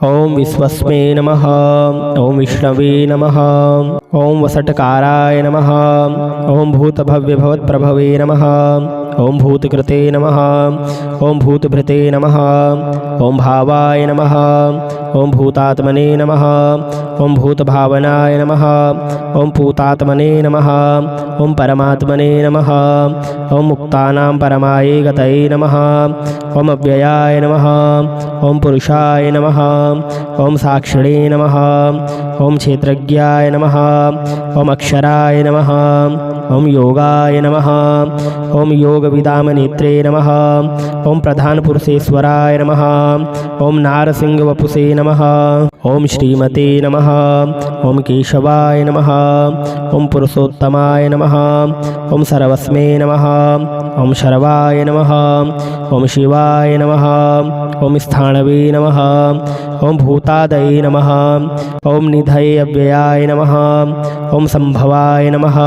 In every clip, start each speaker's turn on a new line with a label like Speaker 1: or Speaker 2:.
Speaker 1: ओम विश्वस्मै नमः। ओम विष्णवे नमः। ओम वसटकाराय नमः। ओम भूतभव्यभवत्प्रभवे नमः। ओम भूतकृते नमः। ओम भूतभृते नमः। ओम भावाय नमः। ओम भूतात्मने नमः। ओम भूतभावनाय नमः। ओम पूतात्मने नमः। ओम परमात्मने नमः। ओम मुक्तानां परमायै गतये नमः। ओम अव्ययाय नमः। ओम पुरुषाय नमः। ओम साक्षिणे नमः। ओम क्षेत्रज्ञाय नमः। ओम अक्षराय नमः। ओम योगाय नमः। ओम योगविदामनेत्रे नमः। ओम प्रधानपुरुषेश्वराय नमः। ओम नारसिंहवपुषे नमः। ओम श्रीमते नमः। ओम केशवाय नमः। ओम पुरुषोत्तमाय नमः। ओम सर्वस्मै नमः। ओम शर्वाय नमः। ओम शिवाय नमः। ओम स्थाणवे नमः। ओम भूतादये नमः। ओम निधये अव्ययाय नमः। ओम संभवाय नमः।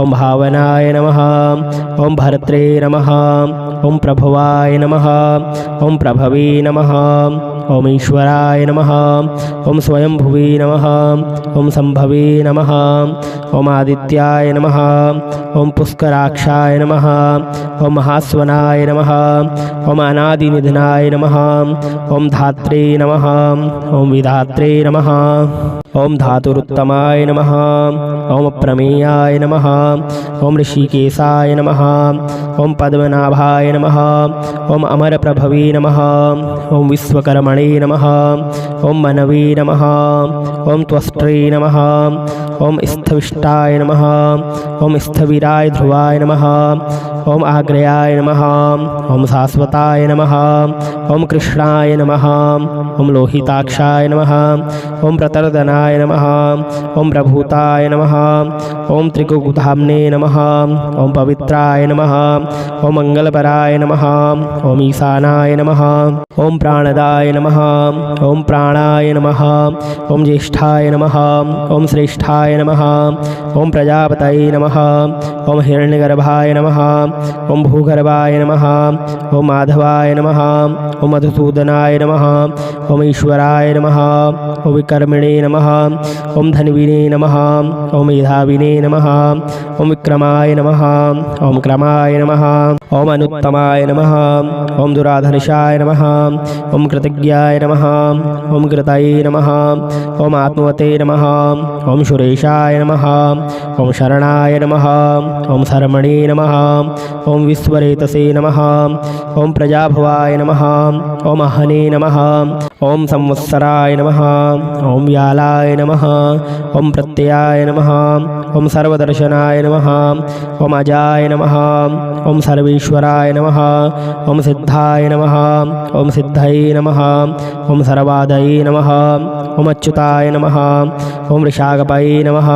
Speaker 1: ओम भावनाय नमः। ओम भर्त्रे नमः। ओम प्रभवाय नमः। ओम प्रभवे नमः। ओम ईश्वराय नमः। ओम स्वयंभुवे नमः। ओम संभवे नमः। ओम आदित्याय नमः। ओम पुष्कराक्षाय नमः। ओम महास्वनाय नमः। ओम अनादिनिधनाय नमः। ओम धात्रे नमः। ओम विधात्रे नमः। ओम धातुरुत्तमाय नमः। ओम प्रमेयाय नमः। ओम ऋषिकेशाय नमः। ओम पद्मनाभाय नमः। ओम अमरप्रभवे नमः। ओम विश्वकर्मणे नमः। ओम मनवे नमः। ओम त्वष्ट्रे नमः। ओम स्थविष्टाय नमः। ओम स्थविराय ध्रुवाय नमः। ओम आग्रयाय नमः। ओम शाश्वताय नमः। ओम कृष्णाय नमः। ओम लोहिताक्षाय नमः। ओम प्रतरदनाय नमः। ओम प्रभूताय नमः। ओम त्रिकुकुधाम्ने नमः। ओम पवित्राय नमः। ओम मंगलपराय नमः। ओम ईशानाय नमः। ओम प्राणदाय नमः। ओम प्राणाय नमः। ओम ज्येष्ठाय नमः। ओम श्रेष्ठाय नमः। ओम प्रजापतये नमः। ओम हिरण्यगर्भाय नमः। ओम भूगर्भाय नमः। ओम माधवाय नमः। ओम मधुसूदनाय नमः। ओम ईश्वराय नमः। ओम विकर्मिणे नमः। ओम धन्विने नमः। ओम मेधाविने नमः। ओम विक्रमाय नमः। ओम क्रमाय नमः। ओम अनुत्तमाय नमः। ओम दुराधर्षाय नमः। ओम कृतज्ञाय नमः। ओम कृतये नमः। ओम आत्मवते नमः। ओम सुरेशाय नमः। ओम शरणाय नमः। ओम शर्मणे नमः। ओम विश्वरेतसे नमः। ओम प्रजाभवाय नमः। ओम अहने नमः। ओम संवत्सराय नमः। ओम व्यालाय नमः। ओम प्रत्ययाय नमः। ओम सर्वदर्शनाय नमः। ओम अजाय नमः। ओम सर्वेश्वराय नमः। ओम सिद्धाय नमः। ओम सिद्धये नमः। ओम सर्वादये नमः। ओम अच्युताय नमः। ओम ऋषागपये नमः।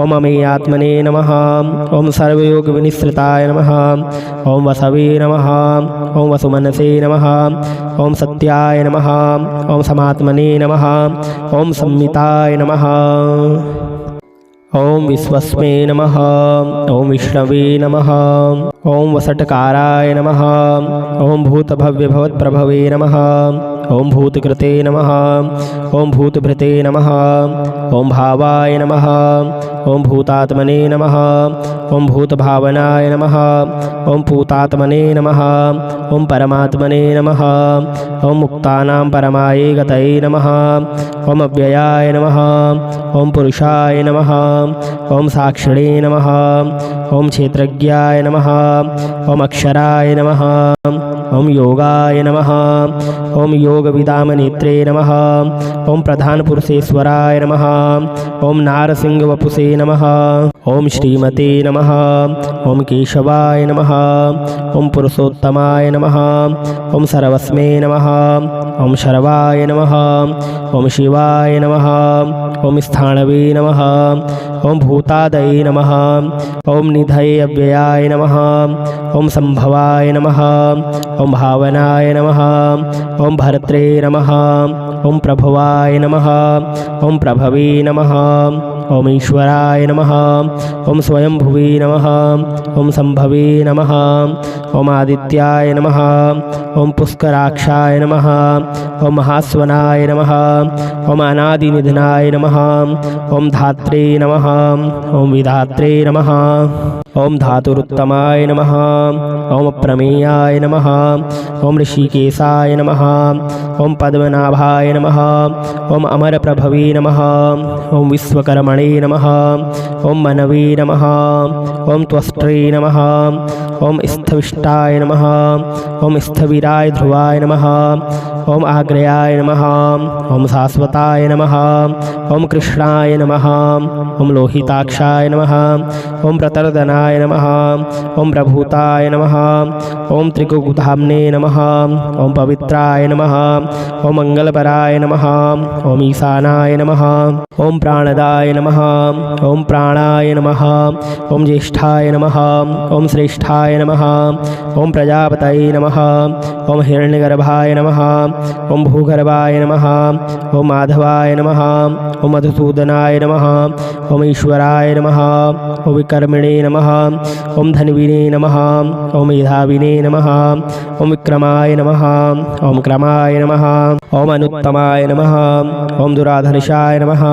Speaker 1: ओम अमेयात्मने नमः। ओम सर्वयोगविनिश्रिताय नमः। ओम वसवे नमः। ओम वसुमनसे नमः। ओम सत्याय नमः। ओम समात्मने नमः। ओम संमिताय नमः। ओम विश्वस्मै नमः। ओम विष्णवे नमः। ओम वसटकाराय नमः। ओम भूतभव्यभवत्प्रभवे नमः। ओम भूतकृते नमः। ओम भूतभृते नमः। ओम भावाय नमः। ओम भूतात्मने नमः। ओम भूतभावनाय नमः। ओम पूतात्मने नमः। ओम परमात्मने नमः। ओम मुक्तानां परमायै गतये नमः। ओम अव्ययाय नमः। ओम पुरुषाय नमः। ओम साक्षिणे नमः। ओम क्षेत्रज्ञाय नमः। ओम अक्षराय नमः। ओम योगाय नमः। ओम योगविदामनेत्रे नमः। ओम प्रधानपुरुषेश्वराय नमः। ओम नारसिंहवपुषे नमः। ओम श्रीमते नमः। ओम केशवाय नमः। ओम पुरुषोत्तमाय नमः। ओम सर्वस्मै नमः। ओम शर्वाय नमः। ओम शिवाय नमः। ओम स्थाणवे नमः। ओम भूतादये नमः। ओम निधये अव्ययाय नमः। ओम संभवाय नमः। ओम भावनाय नमः। ओम भर्त्रे नमः। ओम प्रभवाय नमः। ओम प्रभवे नमः। ओम ईश्वराय नमः। ॐ स्वयंभुवे नमः ॐ संभवे नमः ॐ आदित्याय नमः ॐ पुष्कराक्षाय नमः ॐ महास्वनाय नमः ॐ अनादिनिधनाय नमः ॐ धात्रे नमः ॐ विधात्रे नमः ॐ धातुरुत्तमाय नमः ॐ प्रमेयाय नमः ॐ ऋषिकेशाय नमः ॐ पद्मनाभाय नमः ॐ अमरप्रभवे नमः ॐ विश्वकर्मणे नमः ॐ मनवे नमः ॐ त्वष्ट्रे नमः ॐ स्थविष्टाय नमः ॐ स्थविराय ध्रुवाय नमः ॐ आग्रयाय नमः ॐ शाश्वताय नमः ॐ कृष्णाय नमः ॐ लोहिताक्षाय नमः ॐ प्रतर्दनाय नमः ॐ प्रभूताय नमः ॐ त्रिकुकुधाम्ने नमः ॐ पवित्राय नमः ॐ मङ्गलपराय नमः ॐ ईशानाय नमः ॐ प्राणदाय नमः ॐ प्राणाय नमः ॐ ज्येष्ठाय नमः ॐ श्रेष्ठाय नमः ॐ प्रजापतये नमः ॐ हिरण्यगर्भाय नमः ॐ भूगर्भाय नमः ॐ माधवाय नमः ॐ मधुसूदनाय नमः ॐ ईश्वराय नमः ॐ विकर्मिणे नमः ॐ धन्विने नमः ॐ मेधाविने नमः ॐ विक्रमाय नमः ॐ क्रमाय नमः ॐ अनुत्तमाय नमः ॐ दुराधर्षाय नमः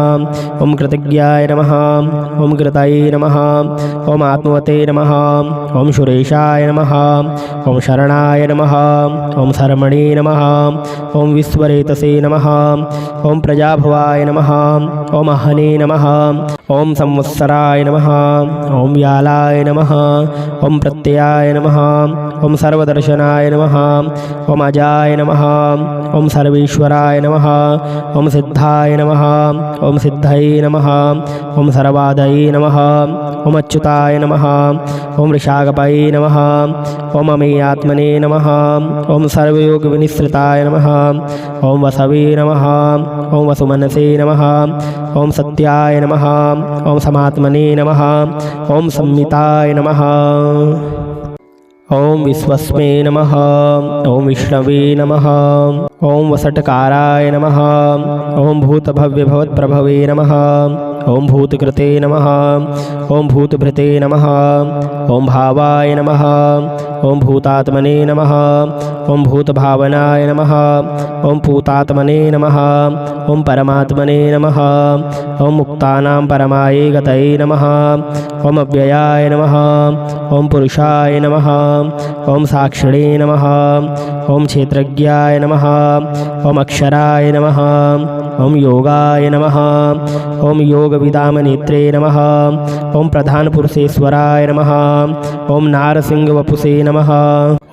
Speaker 1: ॐ कृतज्ञाय नमः ॐ कृतये नमः ॐ आत्मवते नमः ॐ सुरेशाय नमः ॐ शरणाय नमः ॐ शर्मणे नमः ॐ विश्वरेतसे नमः ॐ प्रजाभवाय नमः ॐ अहने नमः ॐ संवत्सराय नमः ॐ व्यालाय नमः ॐ प्रत्ययाय नमः ॐ सर्वदर्शनाय नमः ॐ अजाय नमः ॐ सर्वेश्वराय नमः ॐ सिद्धाय नमः ॐ सिद्धये नमः ॐ सर्वादये नमः ॐ अच्युताय नमः ॐ ऋषागपये नमः ॐ अमेयात्मने नमः ॐ सर्वयोगविनिश्रिताय नमः ॐ वसवे नमः ॐ वसुमनसे नमः ॐ सत्याय नमः ॐ समात्मने नमः ॐ संमिताय नमः ॐ विश्वस्मै नमः ॐ विष्णवे नमः ॐ वसटकाराय नमः ॐ भूतभव्यभवत्प्रभवे नमः ॐ भूतकृते नमः ॐ भूतभृते नमः ॐ भावाय नमः ॐ भूतात्मने नमः ॐ भूतभावनाय नमः ॐ पूतात्मने नमः ॐ परमात्मने नमः ॐ मुक्तानां परमाये गतये नमः ॐ अव्ययाय नमः ॐ पुरुषाय नमः ॐ साक्षिणे नमः ॐ क्षेत्रज्ञाय नमः ॐ अक्षराय नमः ॐ योगाय नमः ॐ योगविदामनेत्रे नमः ॐ प्रधानपुरुषेश्वराय नमः ॐ नारसिंहवपुषे नमः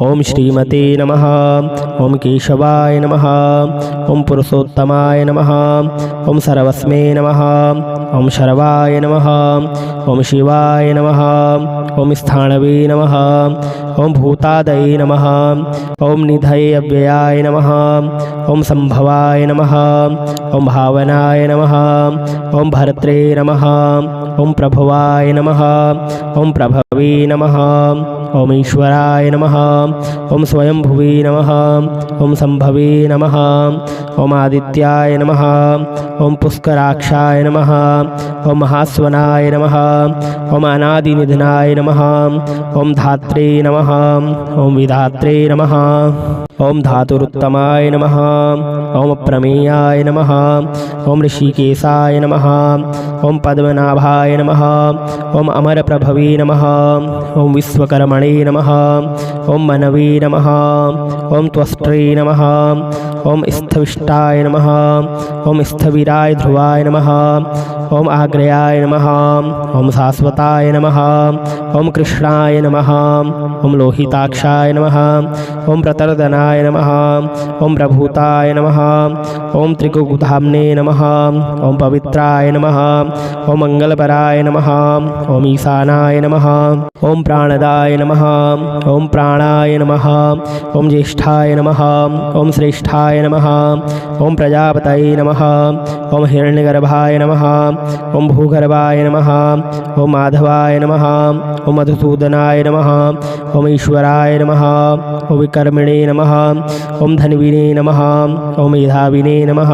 Speaker 1: ॐ श्रीमते नमः ॐ केशवाय नमः ॐ पुरुषोत्तमाय नमः ॐ सर्वस्मै नमः ॐ शर्वाय नमः ॐ शिवाय नमः ॐ स्थाणवे नमः ॐ भूतादये नमः ॐ निधये अव्ययाय नमः ॐ संभवाय नमः ॐ भावनाय नमः ॐ भर्त्रे नमः ॐ प्रभवाय नमः ॐ प्रभवे नमः ॐ ईश्वराय नमः ॐ स्वयंभुवे नमः ॐ संभवे नमः ॐ आदित्याय नमः ॐ पुष्कराक्षाय नमः ॐ महास्वनाय नमः ॐ अनादिनिधनाय नमः ॐ धात्रे नमः ॐ विधात्रे नमः ॐ धातुरुत्तमाय नमः ॐ प्रमेयाय नमः ॐ ऋषिकेशाय नमः ॐ पद्मनाभाय नमः ॐ अमरप्रभवे नमः ॐ विश्वकर्मणे नमः ॐ मनवे नमः ॐ त्वष्ट्रे नमः ॐ स्थविष्टाय नमः ॐ स्थविराय ध्रुवाय नमः ॐ आग्रयाय नमः ॐ शाश्वताय नमः ॐ कृष्णाय नमः ॐ लोहिताक्षाय नमः ॐ प्रतर्दनाय नमः ॐ प्रभूताय नमः ॐ त्रिकुकुधाम्ने नमः ॐ पवित्राय नमः ॐ मङ्गलपराय नमः ॐ ईशानाय नमः ॐ प्राणदाय नमः ॐ प्राणाय वैष्णवाय नमः। ओम ज्येष्ठाय नमः। ओम श्रेष्ठाय नमः। ओम प्रजापतये नमः। ओम हिरण्यगर्भाय नमः। ओम भूगर्भाय नमः। ओम माधवाय नमः। ओम मधुसूदनाय नमः। ओम ईश्वराय नमः। ओम विकर्मिणे नमः। ओम धन्विने नमः। ओम मेधाविने नमः।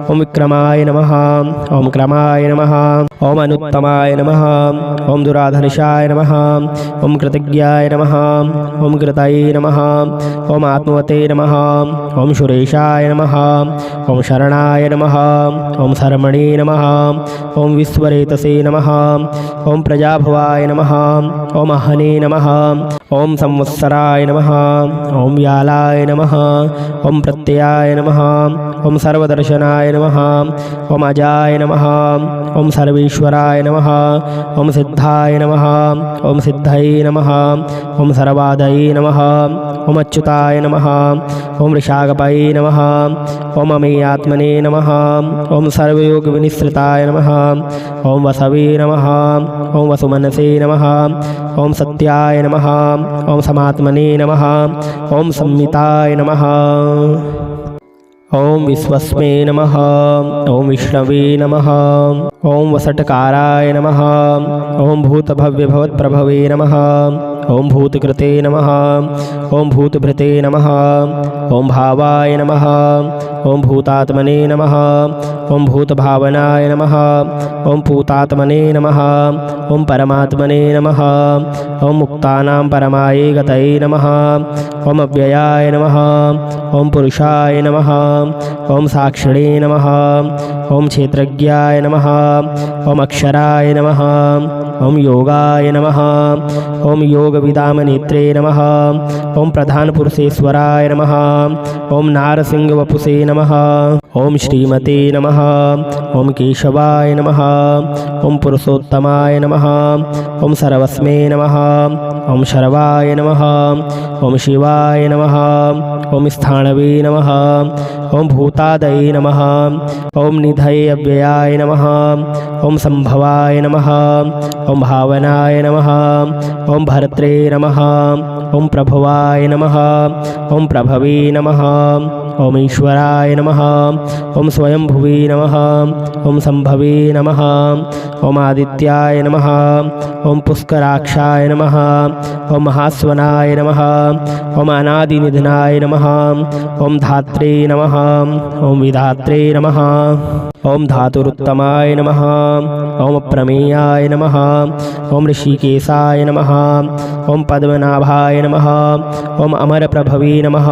Speaker 1: ओम विक्रमाय नमः। ओम क्रमाय नमः। ओम अनुत्तमाय नमः। ओम दुराधर्षाय नमः। ओम कृतज्ञाय नमः। ओम कृतये नमः। ओम आत्मवते नमः। ओम सुरेशाय नमः। ओम शरणाय नमः। ओम शर्मणे नमः। ओम विश्वरेतसे नमः। ओम प्रजाभवाय नमः। ओम अहने नमः। ओम संवत्सराय नमः। ओम व्यालाय नमः। ओम प्रत्ययाय नमः। ओम सर्वदर्शनाय नमः। ओम अजाय नमः। ओम सर्वेश्वराय नमः। ओम सिद्धाय नमः। ओम सिद्धये नमः। ओम सर्वादये नमः। ओम अच्युताय नमः। ओम ऋषागपये नमः। ओम अमेयात्मने नमः। ओम सर्वयोगविनिश्रिताय नमः। ओम वसवे नमः। ओम वसुमनसे नमः। ओम सत्याय नमः। ओम समात्मने नमः। ओम संमिताय नमः। ओम विश्वस्मै नमः। ओम विष्णवे नमः। ओम वसटकाराय नमः। ओम भूतभव्यभवत्प्रभवे नमः। ओम भूतकृते नमः। ओम भूतभृते नमः। ओम भावाय नमः। ओम भूतात्मने नमः। ओम भूतभावनाय नमः। ओम पूतात्मने नमः। ओम परमात्मने नमः। ओम मुक्तानां परमाये गतये नमः। ओम अव्ययाय नमः। ओम पुरुषाय नमः। ओम साक्षिणे नमः। ओम क्षेत्रज्ञाय नमः। ओम अक्षराय नमः। ओम योगाय नमः। ओम योगविदामनेत्रे नमः। ओम प्रधानपुरुषेश्वराय नमः। ओम नारसिंहवपुषे नमः। ओम श्रीमते नमः। ओम केशवाय नमः। ओम पुरुषोत्तमाय नमः। ओम सर्वस्मै नमः। ओम शर्वाय नमः। ओम शिवाय नमः। ओम स्थाणवे नमः। ओम भूतादये नमः। ओम निधये अव्ययाय नमः। ओम संभवाय नमः। ओम भावनाय नमः। ओम भर्त्रे नमः। ओम प्रभवाय नमः। ओम प्रभवे नमः। ओम ईश्वराय नमः। ओम स्वयंभुवे नमः। ओम संभवे नमः। ओम आदित्याय नमः। ओम पुष्कराक्षाय नमः। ओम महास्वनाय नमः। ओम अनादिनिधनाय नमः। ओम धात्रे नमः। ओम विधात्रे नमः। ओम धातुरुत्तमाय नमः। ओम प्रमेयाय नमः। ओम ऋषिकेशाय नमः। ओम पद्मनाभाय नमः। ओम अमरप्रभवे नमः।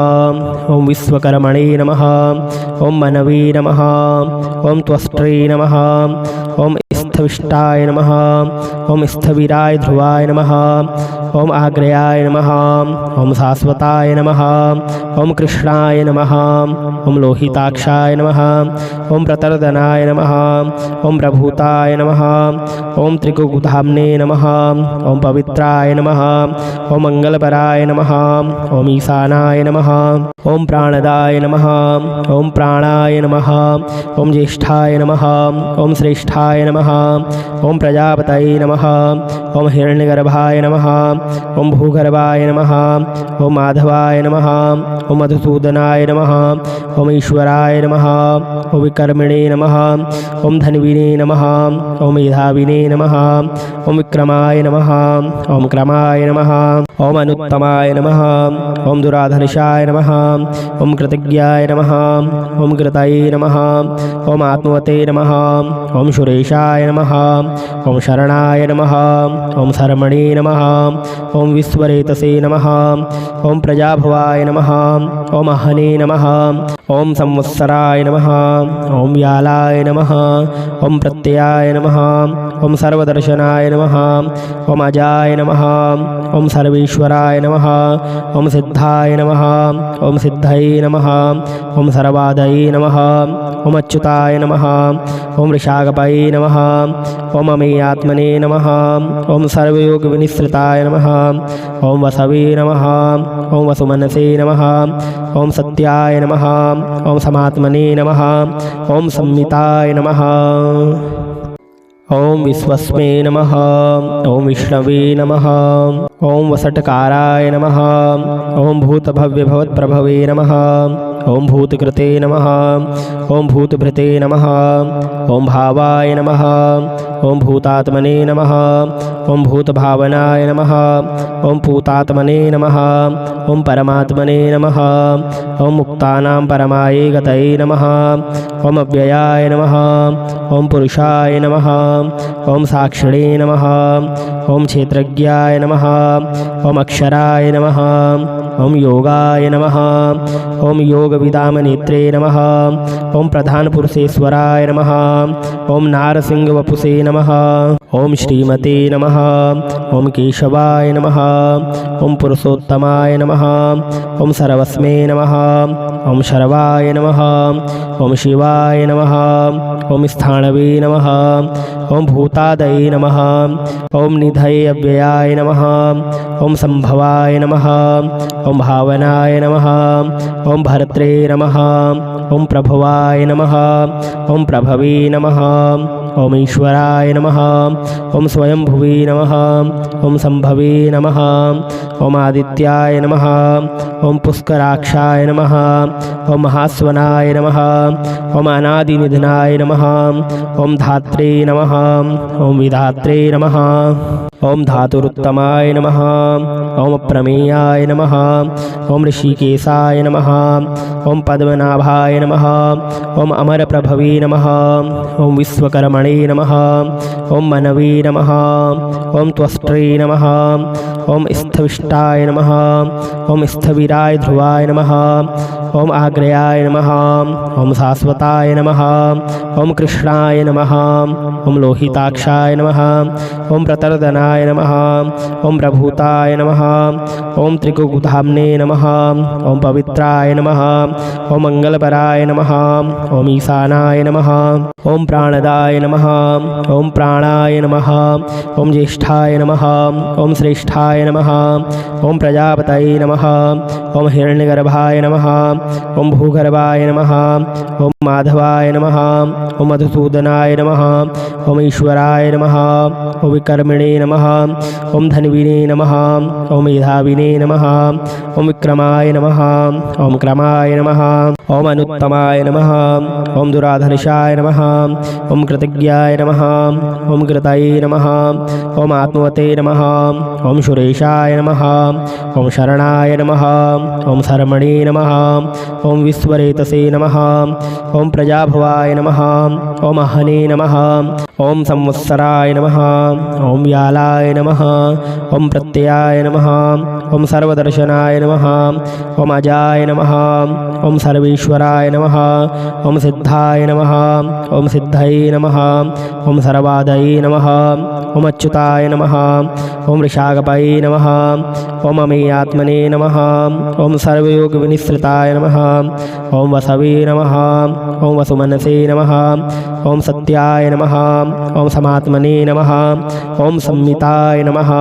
Speaker 1: ओम विश्वकर्मणे नमः। ओम मनवे नमः। ओम त्वष्ट्रे नमः। ओम स्थविष्टाय नमः। ओम स्थविराय ध्रुवाय नमः। ओम आग्रयाय नमः। ओम शाश्वताय नमः। ओम कृष्णाय नमः। ओम लोहिताक्षाय नमः। ओम प्रतर्दनाय नमः। ओम प्रभूताय नमः। ओम त्रिकुधाम्ने नमः। ओम पवित्राय नमः। ओम मंगलपराय नमः। ओम ईशानाय नमः। ओम प्राणदाय नमः। ओम प्राणाय नमः। ओम ज्येष्ठाय नमः। ओम श्रेष्ठाय नमः। ओम प्रजापतये नमः। ओम हिरण्यगर्भाय नमः। ओम भूगर्भाय नमः। ओम माधवाय नमः। ओम मधुसूदनाय नमः। ओम ईश्वराय नमः। ओम विकर्मिणे नमः। ओम धन्विने नमः। ओम मेधाविने नमः। ओम विक्रमाय नमः। ओम क्रमाय नमः। ओम अनुत्तमाय नमः। ओम दुराधर्षाय नमः। ओम कृतज्ञाय नमः। ओम कृतये नमः। ओम आत्मवते नमः। ओम सुरेशाय नमः। ओम शरणाय नमः। ओम शर्मणे नमः। ओम विश्वरेतसे नमः। ओम प्रजाभवाय नमः। ओम अहने नमः। ओम संवत्सराय नमः। ओम व्यालाय नमः। ओम प्रत्ययाय नमः। ओम सर्वदर्शनाय नमः। ओम अजाय नमः। ओम सर्वेश्वराय नमः। ओम सिद्धाय नमः। ओम सिद्धये नमः। ओम सर्वादये नमः। ओम अच्युताय नमः। ओम ऋषागपये नमः। ओम अमेयात्मने नमः। ओम सर्वयोगविनिश्रिताय नमः। ओम वसवे नमः। ओम वसुमनसे नमः। ओम सत्याय नमः। ओम समात्मने नमः। ओम संमिताय नमः। ओम विश्वस्मै नमः। ओम विष्णवे नमः। ॐ वसटकाराय नमः। ॐ भूतभव्यभवत्प्रभवे नमः। ॐ भूतकृते नमः। ॐ भूतभृते नमः। ॐ भावाय नमः। ॐ भूतात्मने नमः। ॐ भूतभावनाय नमः। ॐ पूतात्मने नमः। ॐ परमात्मने नमः। ॐ मुक्तानां परमायै गतये नमः। ॐ अव्ययाय नमः। ॐ पुरुषाय नमः। ॐ साक्षिणे नमः। ॐ क्षेत्रज्ञाय नमः। ॐ अक्षराय नमः। ॐ योगाय नमः। ॐ योगविदामनेत्रे नमः। ॐ प्रधानपुरुषेश्वराय नमः। ॐ नारसिंहवपुषे नमः। ॐ श्रीमते नमः। ॐ केशवाय नमः। ॐ पुरुषोत्तमाय नमः। ॐ सर्वस्मै नमः। ॐ शर्वाय नमः। ॐ शिवाय नमः। ॐ स्थाणवे नमः। ॐ भूतादये नमः। ॐ निधये अव्ययाय नमः। ॐ संभवाय नमः। ॐ भावनाय नमः। ॐ भर्त्रे नमः। ॐ प्रभवाय नमः। ॐ प्रभवे नमः। ॐ ईश्वराय नमः। ॐ स्वयंभुवे नमः। ॐ संभवे नमः। ॐ आदित्याय नमः। ॐ पुष्कराक्षाय नमः। ॐ महास्वनाय नमः। ॐ अनादिनिधनाय नमः। ॐ धात्रे नमः। ॐ विधात्रे नमः। ॐ धातुरुत्तमाय नमः। ॐ अप्रमेयाय नमः। ॐ ऋषिकेशाय नमः। ॐ पद्मनाभाय नमः। ॐ अमरप्रभवे नमः। ॐ विश्वकर्मणे नमः। ॐ मनवे नमः। ॐ त्वष्ट्रे नमः। ॐ स्थविष्टाय नमः। ॐ स्थविराय ध्रुवाय नमः। ॐ आग्र्याय नमः। ॐ शाश्वताय नमः। ॐ कृष्णाय नमः। ॐ लोहिताक्षाय नमः। ॐ प्रतर्दनाय नमः। ॐ प्रभूताय नमः। ॐ त्रिकुकुधाम्ने नमः। ॐ पवित्राय नमः। ॐ मङ्गलपराय नमः। ॐ ईशानाय नमः। ॐ प्राणदाय नमः। ॐ प्राणाय नमः। ॐ ज्येष्ठाय नमः। ॐ श्रेष्ठाय नमः। ॐ प्रजापतये नमः। ॐ हिरण्यगर्भाय नमः। ॐ भूगर्भाय नमः। ॐ माधवाय नमः। ॐ मधुसूदनाय नमः। ॐ ईश्वराय नमः। ॐ विकर्मिणे नमः। ॐ धन्विने नमः। ॐ मेधाविने नमः। ॐ विक्रमाय नमः। ॐ क्रमाय नमः। ॐ अनुत्तमाय नमः। ॐ दुराधर्षाय नमः। ॐ कृतज्ञाय नमः। ॐ कृतये नमः। ॐ आत्मवते नमः। ॐ सुरेशाय नमः। ॐ शरणाय नमः। ॐ शर्मणे नमः। ॐ विश्वरेतसे नमः। ॐ प्रजाभवाय नमः। ॐ अहने नमः। ॐ संवत्सराय नमः। ॐ व्यालाय नमः। ॐ प्रत्ययाय नमः। ॐ सर्वदर्शनाय नमः। ॐ अजाय नमः। ॐ सर्वेश्वराय नमः। ॐ सिद्धाय नमः। ॐ सिद्धये नमः। ॐ सर्वादये नमः। ॐ अच्युताय नमः। ॐ ऋषागपये नमः। ॐ अमेयात्मने नमः। ॐ सर्वयोगविनिश्रिताय नमः। ॐ वसवे नमः। ॐ वसुमनसे नमः। ॐ सत्याय नमः। ॐ समात्मने नमः। ॐ संमिताय नमः।